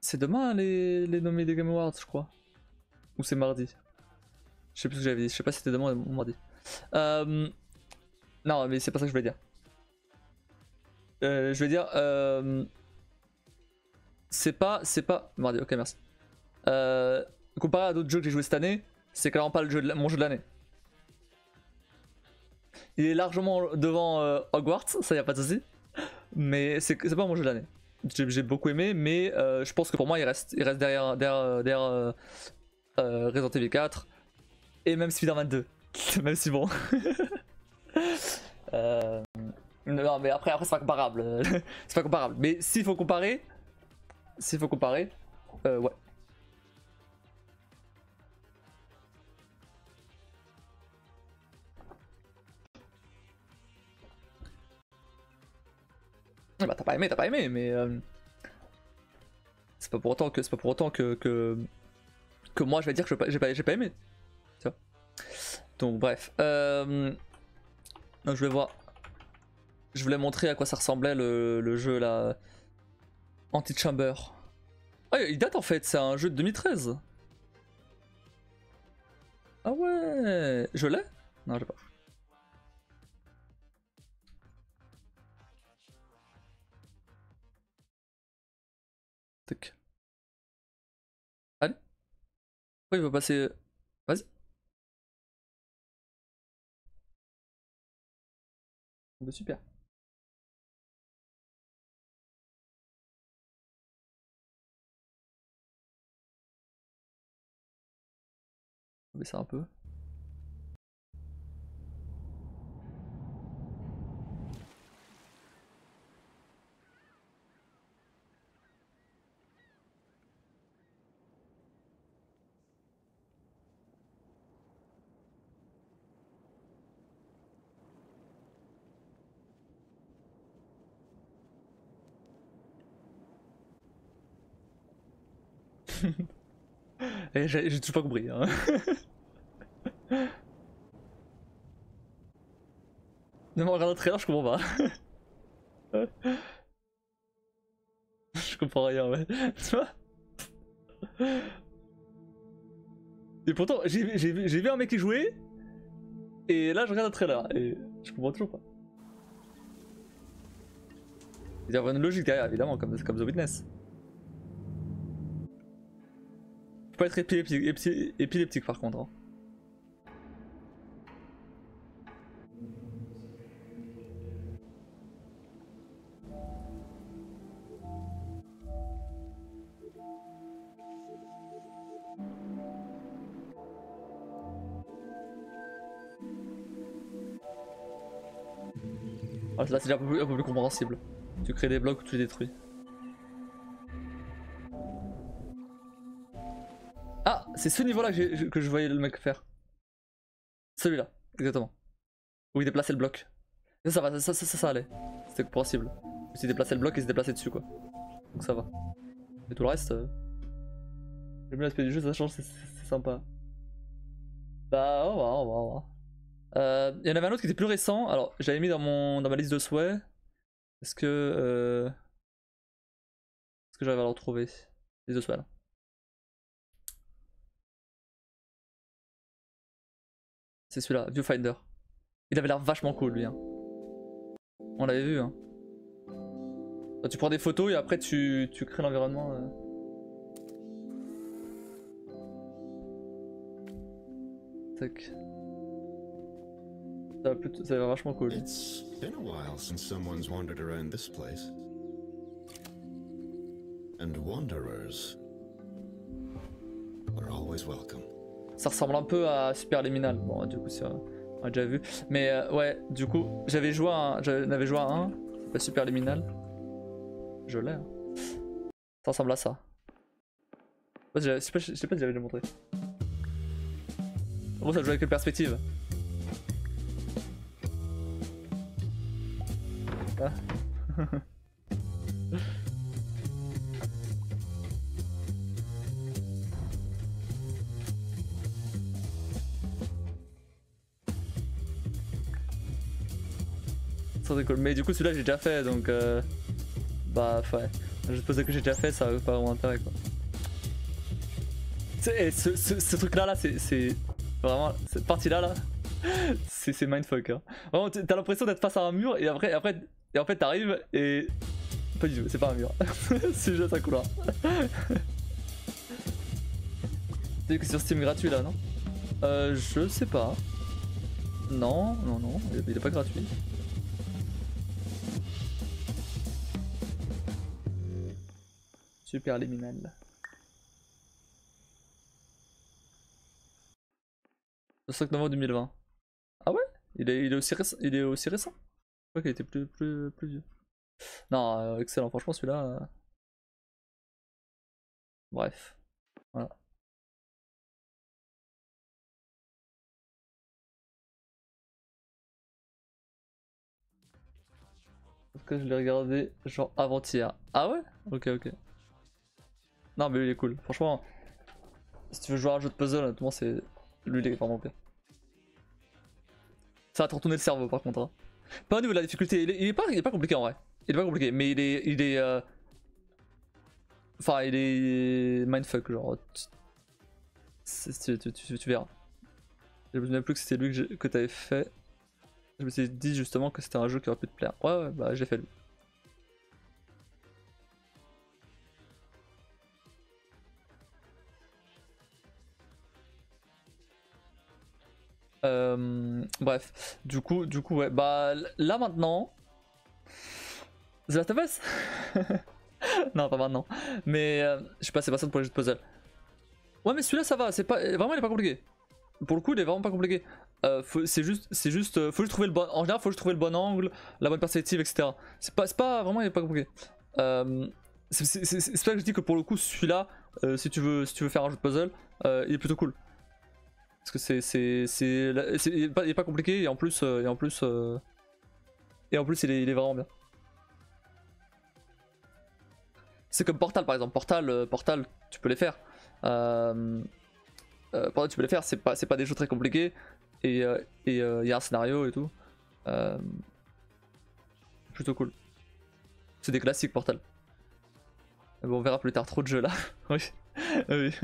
C'est demain les nommés des Game Awards, je crois. Ou c'est mardi. Je sais plus ce que j'avais dit. Je sais pas si c'était demain ou mardi. Non, mais c'est pas ça que je voulais dire. Je vais dire. C'est pas. Mardi, ok, merci. Comparé à d'autres jeux que j'ai joué cette année, c'est clairement pas mon jeu de l'année. Il est largement devant Hogwarts, ça y a pas de souci. Mais c'est pas mon jeu de l'année. J'ai beaucoup aimé, mais je pense que pour moi il reste derrière Resident Evil 4 et même Spider-Man 2. Même si bon. Non mais après c'est pas comparable. C'est pas comparable. Mais s'il faut comparer, ouais. Bah t'as pas aimé, mais c'est pas pour autant que moi je vais dire que j'ai pas aimé. Tu vois. Donc bref. Donc, je vais voir. Je voulais montrer à quoi ça ressemblait le jeu là. Antichamber. Ah il date en fait, c'est un jeu de 2013. Ah ouais. Je l'ai? Non j'ai pas. Tac. Allez. Pourquoi il va passer. Vas-y. Bah, super. On va baisser un peu. Et j'ai toujours pas compris. Hein. Ne me regarde le trailer, je comprends pas. Je comprends rien, ouais. Tu vois? Et pourtant, j'ai vu un mec qui jouait. Et là, je regarde le trailer. Et je comprends toujours pas. Il y a une logique derrière, évidemment, comme The Witness. Faut pas être épileptique par contre. Hein. Ah, là, c'est déjà un peu plus compréhensible. Tu crées des blocs ou tu les détruis. Ah, c'est ce niveau-là que je voyais le mec faire. Celui-là, exactement. Où il déplaçait le bloc. Ça va, ça allait. C'était compréhensible. Il déplaçait le bloc et se déplaçait dessus, quoi. Donc ça va. Et tout le reste. J'aime bien l'aspect du jeu, ça change, c'est sympa. Bah, on va voir. Il y en avait un autre qui était plus récent. Alors, j'avais mis dans ma liste de souhaits. Est-ce que j'arrive à le retrouver? Les deux souhaits là. C'est celui-là, Viewfinder. Il avait l'air vachement cool lui. Hein. On l'avait vu. Hein. Tu prends des photos et après tu crées l'environnement. Tac. Ça va l'air vachement cool. It's been a while since someone's wandered around this place. And wanderers are always welcome. Ça ressemble un peu à Superliminal. Bon, du coup, on a déjà vu. Mais ouais, du coup, j'en avais joué à un, pas Superliminal. Je l'ai. Hein. Ça ressemble à ça. Je sais pas si j'avais déjà montré. En gros, ça joue avec une perspective. Ah. Ça c'est cool. Mais du coup celui-là j'ai déjà fait donc bah ouais. Je suppose que j'ai déjà fait, ça a pas vraiment intérêt quoi. Ce truc là, c'est vraiment. Cette partie là, c'est mindfuck. Hein. Vraiment, t'as l'impression d'être face à un mur et en fait t'arrives et. Pas du tout, c'est pas un mur. C'est juste un couloir. C'est que sur Steam gratuit là, non? Je sais pas. Non, il est pas gratuit. Super liminal. Le 5 novembre 2020. Ah ouais? Il est aussi récent? Il est aussi récent? Je crois qu'il était plus vieux. Non, excellent, franchement celui-là. Bref. Voilà. Parce que je l'ai regardé genre avant-hier. Ah ouais? Ok. Non mais lui il est cool. Franchement, si tu veux jouer à un jeu de puzzle, honnêtement c'est. Lui il est vraiment bien. Ça va te retourner le cerveau par contre. Hein. Pas au niveau de la difficulté, il est pas compliqué en vrai. Il est pas compliqué, mais il est enfin il est mindfuck genre. Tu verras. Je me souviens plus que c'était lui que t'avais fait. Je me suis dit justement que c'était un jeu qui aurait pu te plaire. Ouais, bah j'ai fait lui. Bref, du coup, ouais, bah là maintenant. The Last of Us. Non, pas maintenant. Mais je suis passé personne pour les jeux de puzzle. Ouais, mais celui-là ça va, c'est pas. Vraiment, il est pas compliqué. Pour le coup, il est vraiment pas compliqué. C'est juste, faut juste trouver le bon. En général, faut juste trouver le bon angle, la bonne perspective, etc. C'est pas vraiment, il est pas compliqué. C'est ça que je dis que pour le coup, celui-là, si tu veux faire un jeu de puzzle, il est plutôt cool. Parce que il est pas compliqué et en plus, il est vraiment bien. C'est comme Portal par exemple. Portal, tu peux les faire. Portal, tu peux les faire. C'est pas des jeux très compliqués et y a un scénario et tout. Plutôt cool. C'est des classiques Portal. Bon, on verra plus tard. Trop de jeux là. Oui. Oui.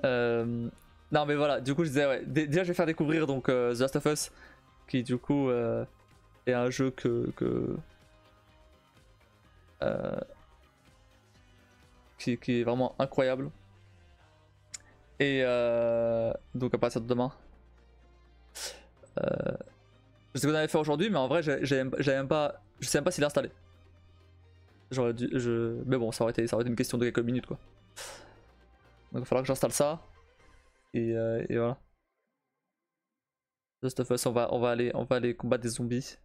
Non mais voilà, du coup je disais ouais, déjà je vais faire découvrir donc The Last of Us qui du coup est un jeu qui est vraiment incroyable et donc à partir de demain je sais qu'on avait fait aujourd'hui mais en vrai j'avais même pas, je sais même pas s'il est installé. J'aurais dû, mais bon ça aurait été une question de quelques minutes quoi. Donc il va falloir que j'installe ça. Et voilà. Last of Us, on va aller combattre des zombies.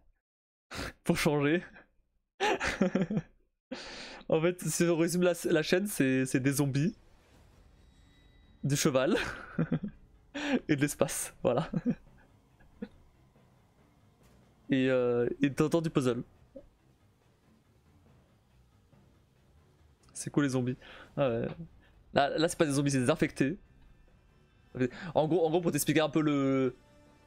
Pour changer. En fait, si on résume la chaîne, c'est des zombies, du cheval et de l'espace. Voilà. Et de temps en temps du puzzle. C'est cool les zombies. Ah ouais. Là c'est pas des zombies, c'est des infectés. En gros pour t'expliquer un peu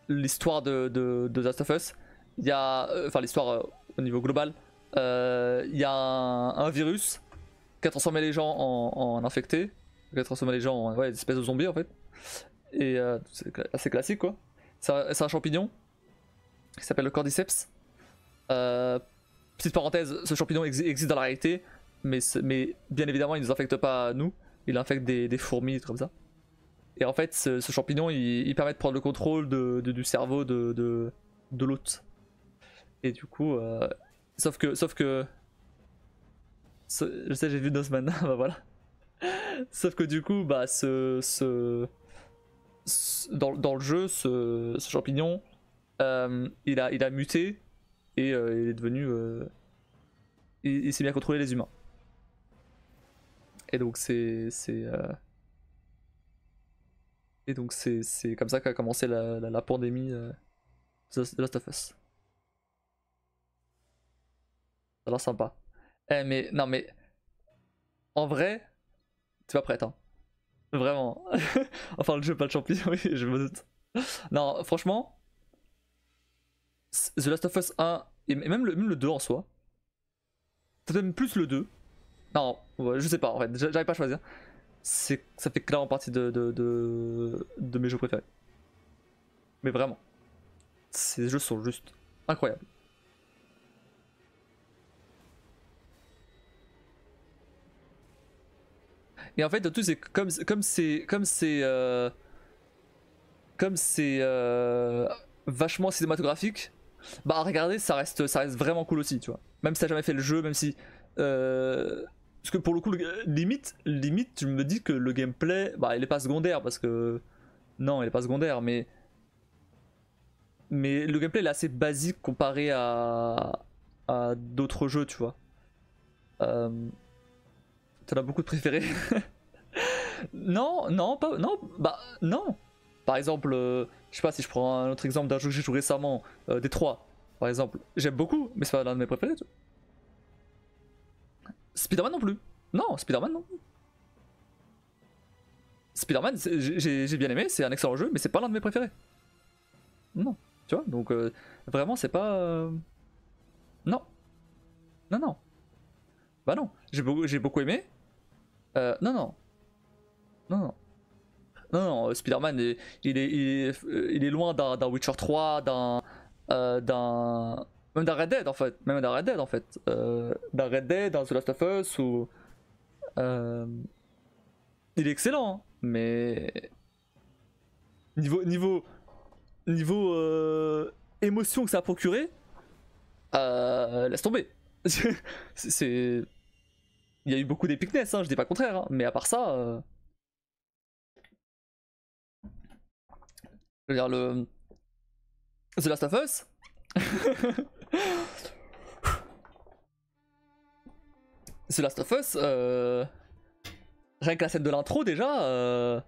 l'histoire de The Last of Us, il y a, enfin l'histoire au niveau global, il y a un virus qui a transformé les gens en infectés, qui a transformé les gens en des espèces de zombies en fait. Et c'est assez classique quoi. C'est un champignon qui s'appelle le Cordyceps. Petite parenthèse, ce champignon existe dans la réalité, mais bien évidemment il ne nous infecte pas nous, il infecte des fourmis comme ça. Et en fait ce champignon il permet de prendre le contrôle du cerveau de l'hôte. Et du coup, sauf que je sais j'ai vu Nosman, bah voilà. Sauf que du coup, bah dans le jeu, ce champignon, il a muté et il est devenu, il s'est mis à contrôler les humains. Et donc c'est comme ça qu'a commencé la pandémie The Last of Us. Ça a l'air sympa. Mais non mais en vrai, t'es pas prête hein. Vraiment. Enfin le jeu pas de champignons, oui je me doute. Non franchement, The Last of Us 1 et même le 2 en soi, peut-être même plus le 2. Non, ouais, je sais pas en fait, j'arrive pas à choisir. Ça fait clairement partie de mes jeux préférés. Mais vraiment, ces jeux sont juste incroyables. Et en fait, le truc c'est que comme c'est vachement cinématographique, bah regardez, ça reste vraiment cool aussi, tu vois. Même si t'as jamais fait le jeu, même si parce que pour le coup, limite, je me dis que le gameplay, bah il est pas secondaire parce que non, il est pas secondaire, mais le gameplay il est assez basique comparé à d'autres jeux, tu vois. T'en as beaucoup de préférés. Non, non, pas, non, bah non. Par exemple, je sais pas si je prends un autre exemple d'un jeu que j'ai joué récemment, Détroit, par exemple. J'aime beaucoup, mais c'est pas l'un de mes préférés. Tu vois. Spider-Man non plus. Non, Spider-Man non. Spider-Man, j'ai bien aimé, c'est un excellent jeu, mais c'est pas l'un de mes préférés. Non, tu vois, donc vraiment c'est pas. Non, non, non. Bah non, j'ai beaucoup aimé. Non, non, non, non. Non, non, Spider-Man, il est loin d'un Witcher 3, même d'un Red Dead en fait. Même d'un Red Dead en fait. D'un Red Dead, d'un The Last of Us ou. euh, il est excellent, hein, mais. Niveau, niveau, niveau émotion que ça a procuré, laisse tomber. C'est. Il y a eu beaucoup d'épicness, hein, je dis pas le contraire, hein, mais à part ça. Je veux dire, le. The Last of Us. The Last of Us, rien que la scène de l'intro déjà,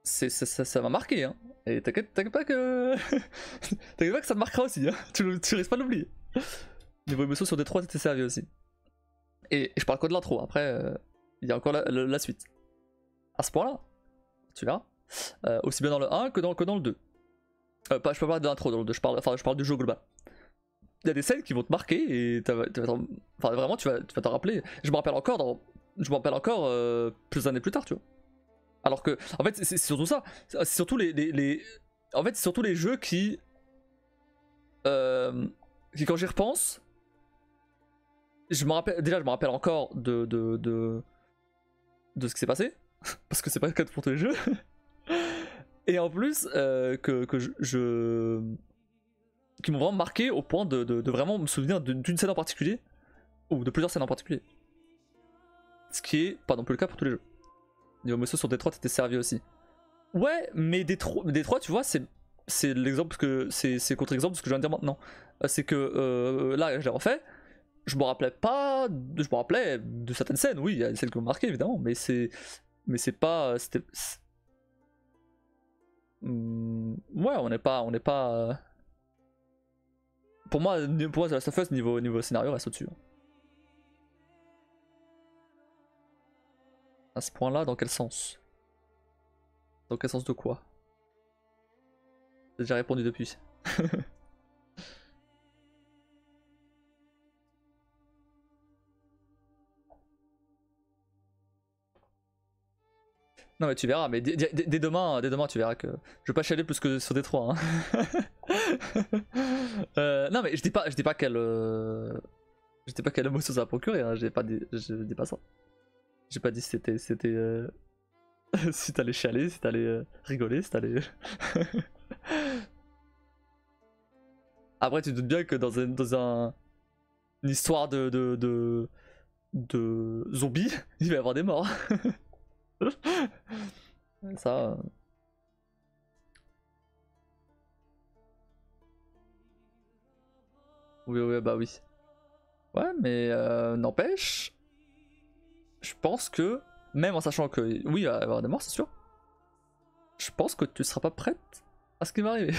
ça m'a marqué. Hein. Et t'inquiète pas que. T'inquiète pas que ça te marquera aussi. Hein. Tu risques pas de l'oublier. Niveau émotion sur D3, t'étais servi aussi. Et je parle que de l'intro, après, il y a encore la suite. À ce point-là, tu verras. Aussi bien dans le 1 que dans le 2. Je peux pas parler de l'intro dans le 2, je parle du jeu global. Il y a des scènes qui vont te marquer et enfin, vraiment tu vas t'en rappeler. Je me rappelle encore plusieurs années plus tard, tu vois. Alors que, en fait, c'est surtout ça. C'est surtout en fait, c'est surtout les jeux qui quand j'y repense, je me rappelle encore de ce qui s'est passé. Parce que c'est pas le cas pour tous les jeux. Et en plus, qui m'ont vraiment marqué au point de vraiment me souvenir d'une scène en particulier, ou de plusieurs scènes en particulier. Ce qui est pas non plus le cas pour tous les jeux. Niveau Mosso sur Detroit t'étais servi aussi. Ouais, mais Detroit, tu vois, c'est l'exemple que c'est contre-exemple de ce que je viens de dire maintenant. C'est que là, je l'ai refait. Je me rappelais pas, je me rappelais de certaines scènes. Oui, il y a celles qui m'ont marqué évidemment, mais c'est pas, ouais, on n'est pas. Pour moi, The Last of Us niveau scénario reste au-dessus. Hein. À ce point-là, dans quel sens? Dans quel sens de quoi? J'ai déjà répondu depuis. Non mais tu verras, mais dès demain, tu verras que je vais pas chialer plus que sur Détroit. Hein. Non mais je dis pas quelle émotion ça va procurer. Hein. Je dis pas ça. J'ai pas dit si c'était si t'allais chialer, si t'allais rigoler, si t'allais. Après tu te doutes bien que dans une histoire de zombies, il va y avoir des morts. Ça. Oui, oui, bah oui. Ouais, mais n'empêche, je pense que, même en sachant que, oui, il va y avoir des morts, c'est sûr, je pense que tu seras pas prête à ce qui va arriver.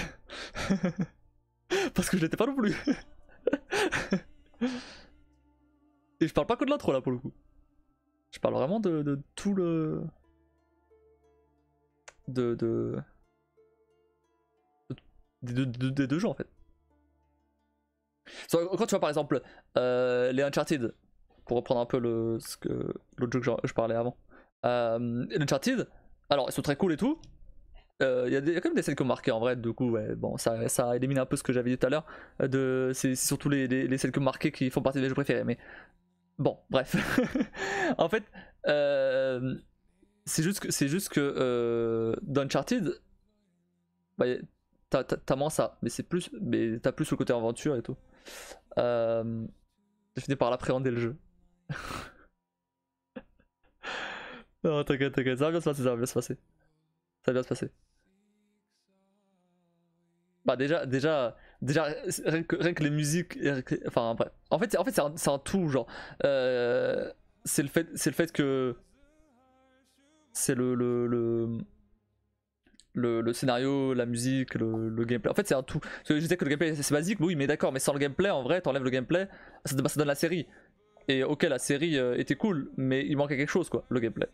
Parce que je l'étais pas non plus. Et je parle pas que de l'intro là pour le coup. Je parle vraiment de tout le. De. Des deux jeux en fait. Quand tu vois par exemple les Uncharted, pour reprendre un peu l'autre jeu que je parlais avant, les Uncharted, alors ils sont très cool et tout. Il y a quand même des scènes qui ont marqué en vrai, du coup, ouais, bon, ça élimine un peu ce que j'avais dit tout à l'heure. C'est surtout les scènes qui ont marqué qui font partie des jeux préférés, mais bon, bref. En fait, c'est juste que dans Uncharted, bah, t'as moins ça, mais t'as plus le côté aventure et tout. J'ai fini par l'appréhender le jeu. Non, t'inquiète, ça va bien se passer, ça va bien se passer. Ça va bien se passer. Bah déjà rien que les musiques, enfin bref. En fait c'est un tout genre. C'est le fait que c'est le scénario, la musique, le gameplay. En fait c'est un tout. Parce que je disais que le gameplay c'est basique, oui mais d'accord, mais sans le gameplay en vrai t'enlèves le gameplay, ça donne la série. Et ok la série était cool, mais il manquait quelque chose quoi, le gameplay.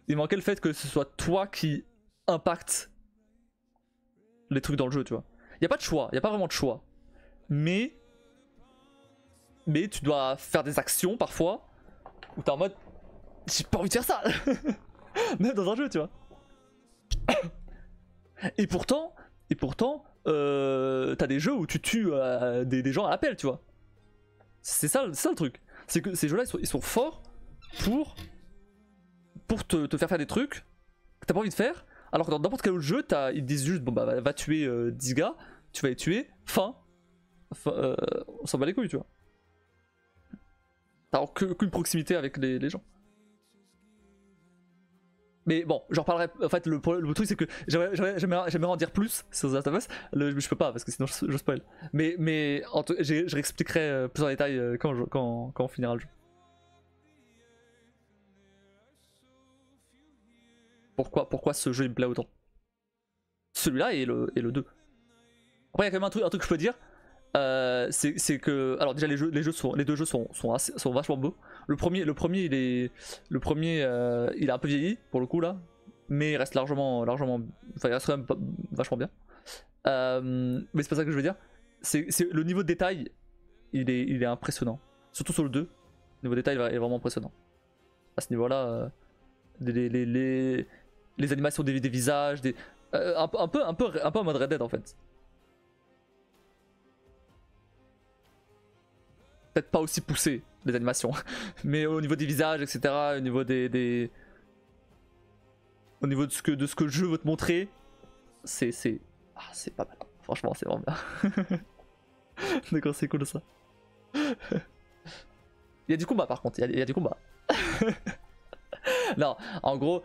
Il manquait le fait que ce soit toi qui impacte les trucs dans le jeu, tu vois. Y a pas de choix, y a pas vraiment de choix. Mais tu dois faire des actions parfois où t'es en mode j'ai pas envie de faire ça. Même dans un jeu, tu vois. Et pourtant t'as des jeux où tu tues des gens à l'appel, tu vois. C'est ça le truc. C'est que ces jeux-là ils sont forts pour te faire des trucs que t'as pas envie de faire. Alors que dans n'importe quel autre jeu, ils te disent juste bon bah va tuer 10 gars, tu vas les tuer, fin. On s'en bat les couilles, tu vois. T'as qu'une proximité avec les gens. Mais bon, j'en reparlerai. En fait, le truc, c'est que j'aimerais en dire plus sur The Last of Us. Je peux pas parce que sinon je spoil. Mais je réexpliquerai plus en détail quand on finira le jeu. Pourquoi ce jeu il me plaît autant. Celui-là et le 2. Après, il y a quand même un truc que je peux dire. C'est que alors déjà les deux jeux sont vachement beaux. Le premier il est un peu vieilli pour le coup là, mais il reste largement enfin il reste quand même vachement bien. Mais c'est pas ça que je veux dire. C'est le niveau de détail, il est impressionnant. Surtout sur le 2, le niveau de détail est vraiment impressionnant. À ce niveau-là, les animations des visages, un peu en mode Red Dead en fait. Peut-être pas aussi poussé les animations, mais au niveau des visages, etc., au niveau au niveau de ce que le jeu veut te montrer, c'est pas mal. Franchement, c'est vraiment bien. D'accord, c'est cool ça. Il y a du combat par contre, il y a du combat. Non, en gros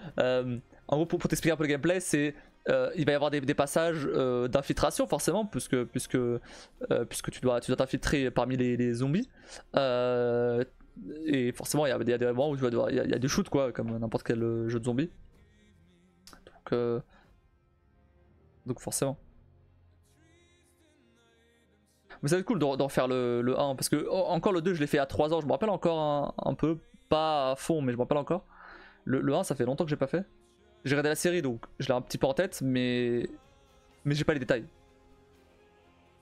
pour t'expliquer un peu le gameplay, c'est il va y avoir des passages d'infiltration forcément puisque tu dois t'infiltrer parmi les zombies. Et forcément il y a des moments où il y a des shoots quoi, comme n'importe quel jeu de zombies. Donc forcément. Mais ça va être cool de refaire le 1 parce que encore le 2 je l'ai fait à 3 ans, je me rappelle encore un peu, pas à fond mais je me rappelle encore. Le 1 ça fait longtemps que j'ai pas fait. J'ai regardé la série donc je l'ai un petit peu en tête mais j'ai pas les détails.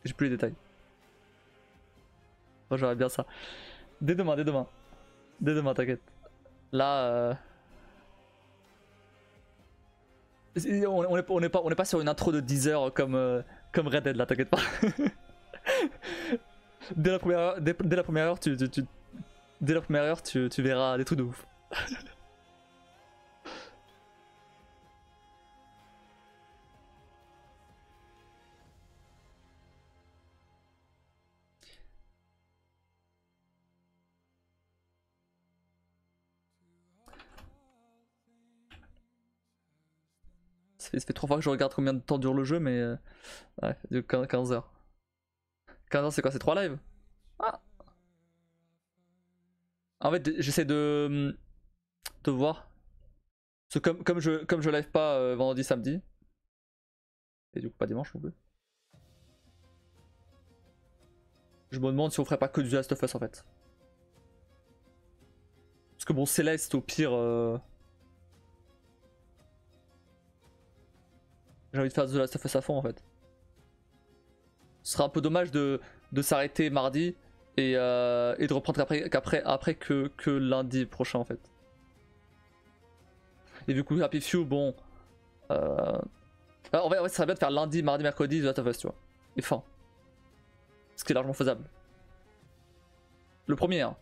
J'ai plus les détails. Moi j'aurais bien ça. Dès demain, t'inquiète. Là, on est pas sur une intro de 10 heures comme Red Dead là, t'inquiète pas. Dès la première heure, dès la première heure, dès la première heure, tu verras des trucs de ouf. Ça fait 3 fois que je regarde combien de temps dure le jeu, mais ouais, de 15 heures. 15 heures, c'est quoi? C'est 3 lives? Ah! En fait, j'essaie de voir. Parce que comme je live pas vendredi, samedi, et du coup pas dimanche non plus, je me demande si on ferait pas que du Last of Us en fait. Parce que bon, Céleste au pire. J'ai envie de faire The Last of Us à fond en fait. Ce sera un peu dommage de s'arrêter mardi et de reprendre après que lundi prochain en fait. Et du coup Happy Few, bon... en vrai, ça serait bien de faire lundi, mardi, mercredi The Last of Us, tu vois. Et fin. Ce qui est largement faisable. Le premier, hein.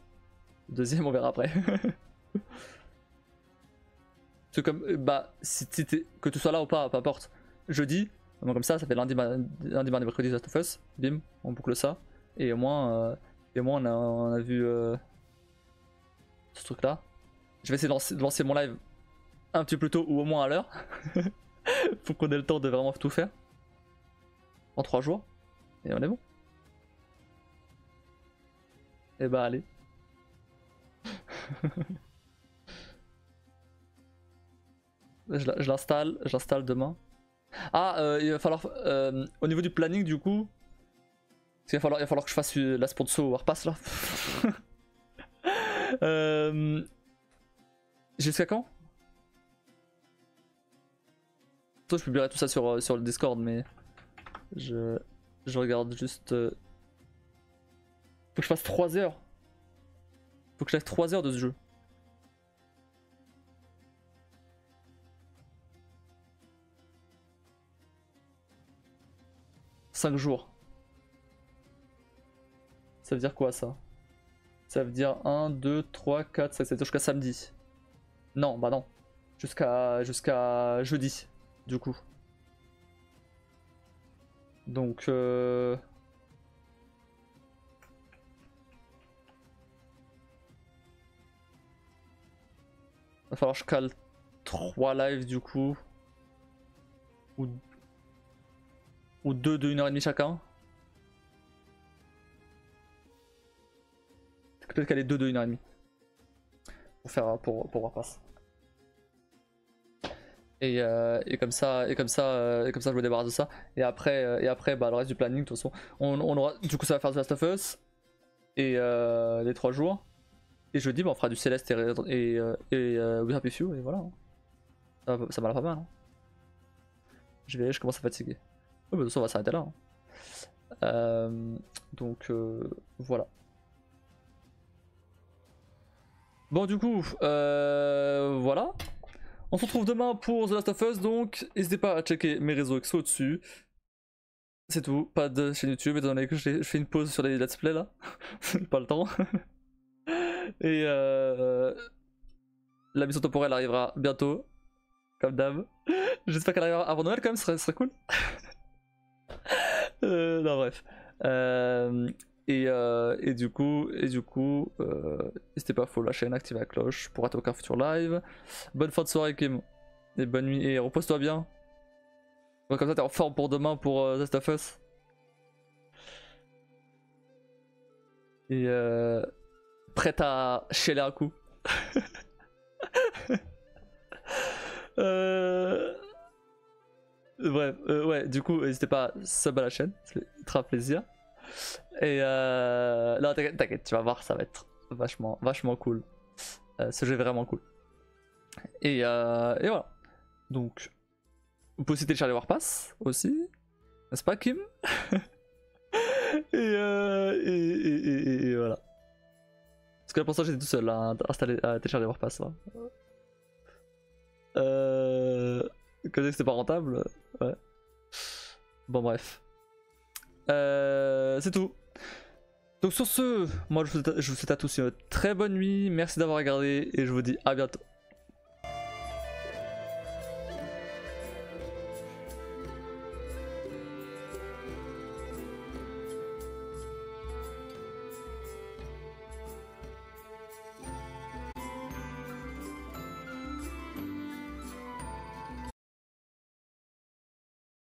Le deuxième, on verra après. C'est comme, bah, si que tu sois là ou pas, peu importe. Jeudi, comme ça fait lundi, mardi, mercredi The Last of Us. Bim, on boucle ça. Et au moins, on a vu ce truc là. Je vais essayer de lancer mon live un petit peu plus tôt ou au moins à l'heure. Faut qu'on ait le temps de vraiment tout faire. En 3 jours. Et on est bon. Et bah allez. je l'installe demain. Ah, il va falloir... au niveau du planning du coup... Il va falloir que je fasse la sponsor Warpass là. Jusqu'à quand? Toi, je publierai tout ça sur le Discord, mais je regarde juste. Faut que je fasse 3 heures. Faut que je fasse 3 heures de ce jeu. « 5 jours. Ça veut dire quoi ça? Ça veut dire 1, 2, 3, 4, 5, ça veut dire jusqu'à samedi. Non, bah non. Jusqu'à jeudi. Du coup. Donc va falloir que je cale 3 lives du coup. Ou 2 de 1h30 chacun. Peut-être caler 2 de 1h30. Pour faire pour Warpass. Et comme ça je me débarrasse de ça. Et après bah, le reste du planning de toute façon. On aura, du coup ça va faire The Last of Us. Et les 3 jours. Et jeudi bah, on fera du Céleste et We Happy Few et voilà. Ça m'a l'air pas mal. Hein. Je commence à fatiguer. Oh, bah, de toute façon on va s'arrêter là. Hein. Donc voilà. Bon du coup voilà. On se retrouve demain pour The Last of Us, donc n'hésitez pas à checker mes réseaux XO au-dessus. C'est tout, pas de chaîne YouTube, étant donné que je fais une pause sur les let's play là. Pas le temps. Et la mission temporelle arrivera bientôt, comme d'hab. J'espère qu'elle arrivera avant Noël quand même, ce serait cool. Non bref. Et du coup, n'hésitez pas à follow la chaîne, activer la cloche pour rater aucun futur live. Bonne fin de soirée Kim, et bonne nuit, et repose-toi bien. Donc comme ça t'es en forme pour demain pour The Last of Us. Et prête à chialer un coup. Bref, ouais, du coup, n'hésitez pas à sub à la chaîne, ça fait très plaisir. Et non, t'inquiète, tu vas voir, ça va être vachement cool. Ce jeu est vraiment cool. Et voilà. Donc, vous pouvez aussi télécharger Warpass aussi, n'est-ce pas, Kim? et voilà. Parce que là, pour ça, j'étais tout seul à télécharger Warpass. Hein. Comme que c'était pas rentable, ouais. Bon, bref. C'est tout. Donc sur ce, moi je vous souhaite à tous une très bonne nuit, merci d'avoir regardé et je vous dis à bientôt.